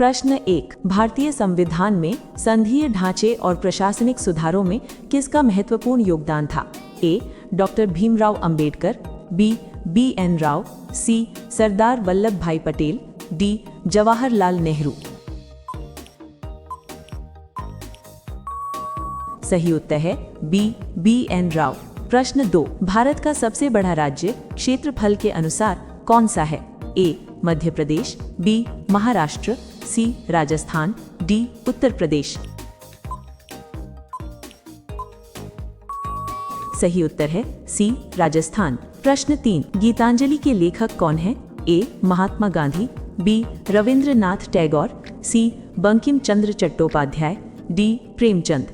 प्रश्न 1, भारतीय संविधान में संघीय ढांचे और प्रशासनिक सुधारों में किसका महत्वपूर्ण योगदान था? A. Doctor Bhimrao Ambedkar, B. B.N. Rao, C. Sardar Vallabh Bhai Patel, D. Jawaharlal Nehru. सही उत्तर है बी. B.N. राव। प्रश्न 2, भारत का सबसे बड़ा राज्य क्षेत्रफल के अनुसार कौन सा है? ए. मध्य प्रदेश, बी. महाराष्ट्र, सी. राजस्थान, डी. उत्तर प्रदेश। सही उत्तर है सी. राजस्थान। प्रश्न 3, गीतांजलि के लेखक कौन है? ए. महात्मा गांधी, बी. रविंद्रनाथ टैगोर, सी. बंकिम चंद्र चट्टोपाध्याय, डी. प्रेमचंद।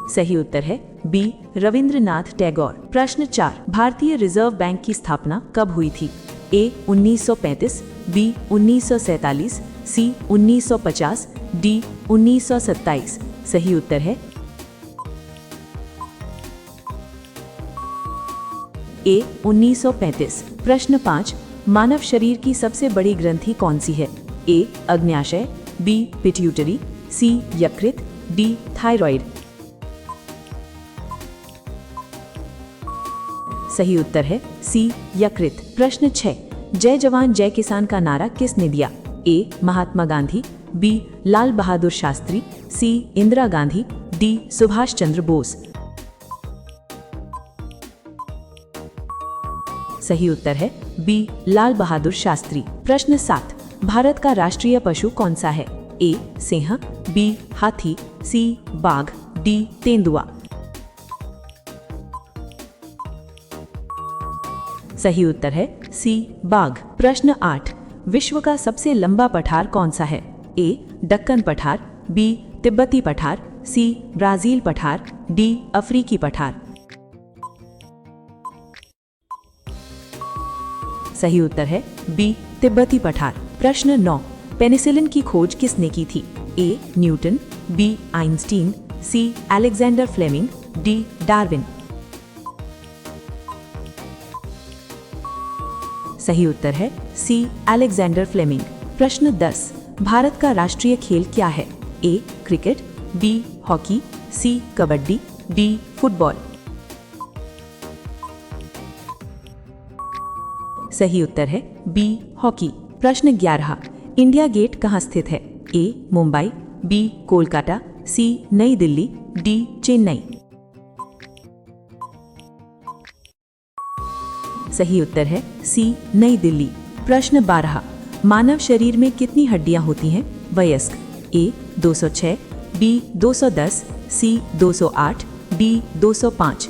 सही उत्तर है बी. रविंद्रनाथ टैगोर। प्रश्न 4, भारतीय रिजर्व बैंक की स्थापना कब हुई थी? ए. 1935, बी. 1947, सी. 1950, डी. 1927। सही उत्तर है ए. 1935। प्रश्न 5, मानव शरीर की सबसे बड़ी ग्रंथि कौन सी है? ए. अग्न्याशय, बी. पिट्यूटरी, सी. यकृत, डी. थायराइड। सही उत्तर है सी. यकृत। प्रश्न 6, जय जवान जय किसान का नारा किसने दिया? ए. महात्मा गांधी, बी. लाल बहादुर शास्त्री, सी. इंदिरा गांधी, डी. सुभाष चंद्र बोस। सही उत्तर है बी. लाल बहादुर शास्त्री। प्रश्न 7, भारत का राष्ट्रीय पशु कौन सा है? ए. सिंह, बी. हाथी, सी. बाघ, डी. तेंदुआ। सही उत्तर है सी. बाघ। प्रश्न 8, विश्व का सबसे लंबा पठार कौन सा है? ए. दक्कन पठार, बी. तिब्बती पठार, सी. ब्राजील पठार, डी. अफ्रीकी पठार। सही उत्तर है बी. तिब्बती पठार। प्रश्न 9, पेनिसिलिन की खोज किसने की थी? A. Newton, B. Einstein, C. Alexander Fleming, D. Darwin. सही उत्तर है सी. Alexander Fleming. प्रश्न 10, भारत का राष्ट्रीय खेल क्या है? A. Cricket, B. Hockey, C. Kabaddi, D. Football. सही उत्तर है बी. हॉकी। प्रश्न 11, इंडिया गेट कहाँ स्थित है? ए. मुंबई, बी. कोलकाता, सी. नई दिल्ली, डी. चेन्नई। सही उत्तर है सी. नई दिल्ली। प्रश्न 12, मानव शरीर में कितनी हड्डियां होती हैं? वयस्क, ए. 206, बी. 210, सी. 208, डी. 205।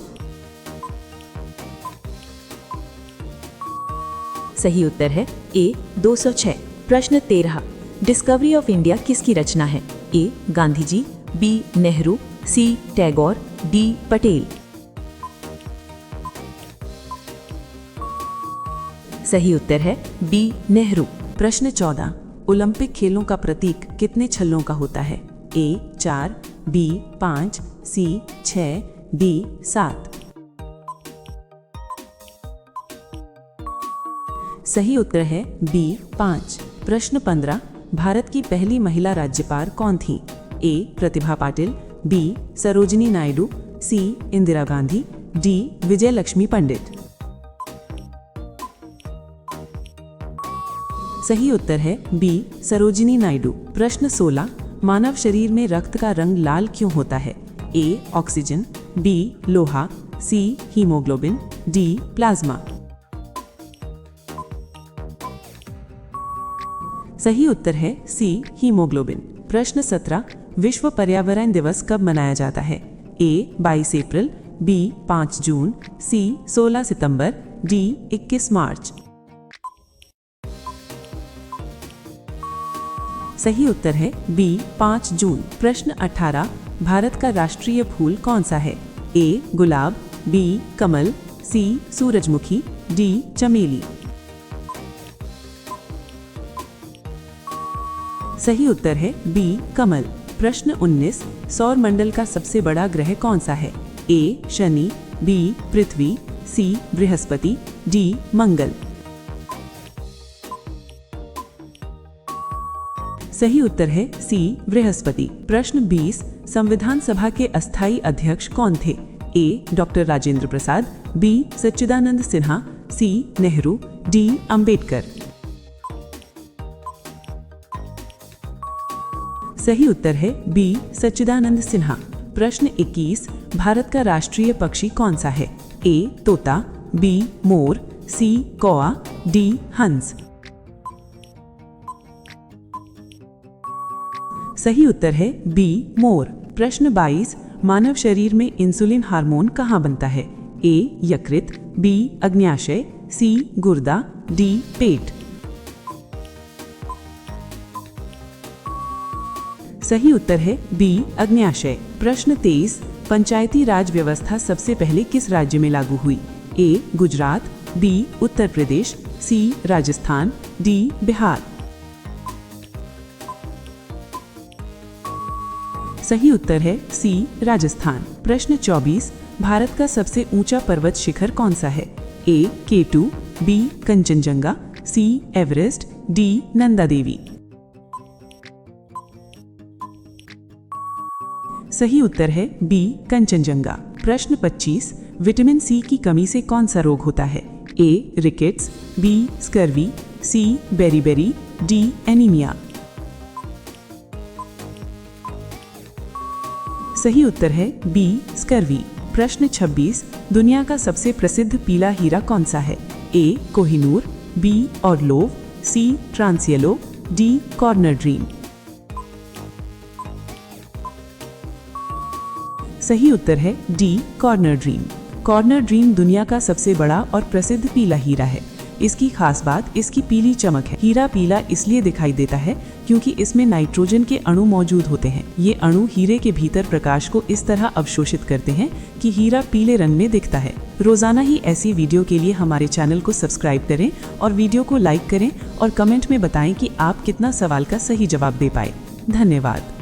सही उत्तर है ए. 206। प्रश्न 13, डिस्कवरी ऑफ इंडिया किसकी रचना है? ए. गांधी जी, बी. नेहरू, सी. टैगोर, डी. पटेल। सही उत्तर है बी. नेहरू। प्रश्न 14, ओलंपिक खेलों का प्रतीक कितने छल्लों का होता है? ए. 4, बी. 5, सी. 6, डी. 7। सही उत्तर है बी. 5। प्रश्न 15, भारत की पहली महिला राज्यपाल कौन थी? ए. प्रतिभा पाटिल, बी. सरोजिनी नायडू, सी. इंदिरा गांधी, डी. विजयलक्ष्मी पंडित। सही उत्तर है बी. सरोजिनी नायडू। प्रश्न 16, मानव शरीर में रक्त का रंग लाल क्यों होता है? ए. Oxygen, B. लोहा, सी. Haemoglobin, D. प्लाज्मा। सही उत्तर है सी. हीमोग्लोबिन। प्रश्न 17, विश्व पर्यावरण दिवस कब मनाया जाता है? ए. 22 अप्रैल, बी. 5 जून, सी. 16 सितंबर, डी. 21 मार्च। सही उत्तर है बी. 5 जून। प्रश्न 18, भारत का राष्ट्रीय फूल कौन सा है? ए. गुलाब, बी. कमल, सी. सूरजमुखी, डी. चमेली। सही उत्तर है बी. कमल। प्रश्न 19, सौर मंडल का सबसे बड़ा ग्रह कौन सा है? ए. शनि, बी. पृथ्वी, सी. बृहस्पति, डी. मंगल। सही उत्तर है सी बृहस्पति। प्रश्न 20, संविधान सभा के अस्थायी अध्यक्ष कौन थे? ए डॉक्टर राजेंद्र प्रसाद, बी सच्चिदानंद सिन्हा, सी नेहरू, डी अंबेडकर। सही उत्तर है बी सच्चिदानंद सिन्हा। प्रश्न 21, भारत का राष्ट्रीय पक्षी कौन सा है? ए तोता, बी मोर, सी कौआ, डी हंस। सही उत्तर है बी मोर। प्रश्न 22, मानव शरीर में इंसुलिन हार्मोन कहाँ बनता है? ए यकृत, बी अग्न्याशय, सी गुर्दा, डी पेट। सही उत्तर है बी अग्न्याशय। प्रश्न 23, पंचायती राज व्यवस्था सबसे पहले किस राज्य में लागू हुई? ए गुजरात, बी उत्तर प्रदेश, सी राजस्थान, डी बिहार। सही उत्तर है सी राजस्थान। प्रश्न 24, भारत का सबसे ऊंचा पर्वत शिखर कौन सा है? ए K2, बी कंचनजंगा, सी एवरेस्ट, डी नंदा देवी। सही उत्तर है बी कंचनजंगा। प्रश्न 25, विटामिन सी की कमी से कौन सा रोग होता है? ए रिकेट्स, बी स्कर्वी, सी बेरीबेरी, डी एनीमिया। सही उत्तर है बी स्कर्वी। प्रश्न 26, दुनिया का सबसे प्रसिद्ध पीला हीरा कौन सा है? ए कोहिनूर, बी ऑर्लोव, सी ट्रांसियलो, डी कॉर्नर ड्रीम। सही उत्तर है D corner dream. Corner dream दुनिया का सबसे बड़ा और प्रसिद्ध पीला हीरा है। इसकी खास बात इसकी पीली चमक है। हीरा पीला इसलिए दिखाई देता है क्योंकि इसमें नाइट्रोजन के अणु मौजूद होते हैं। ये अणु हीरे के भीतर प्रकाश को इस तरह अवशोषित करते हैं कि हीरा पीले रंग में दिखता है। रोजाना ही ऐसी वीडियो के लिए हमारे चैनल को सब्सक्राइब करें और वीडियो को लाइक करें और कमेंट में बताएं कि आप कितना सवाल का सही जवाब दे पाए। धन्यवाद।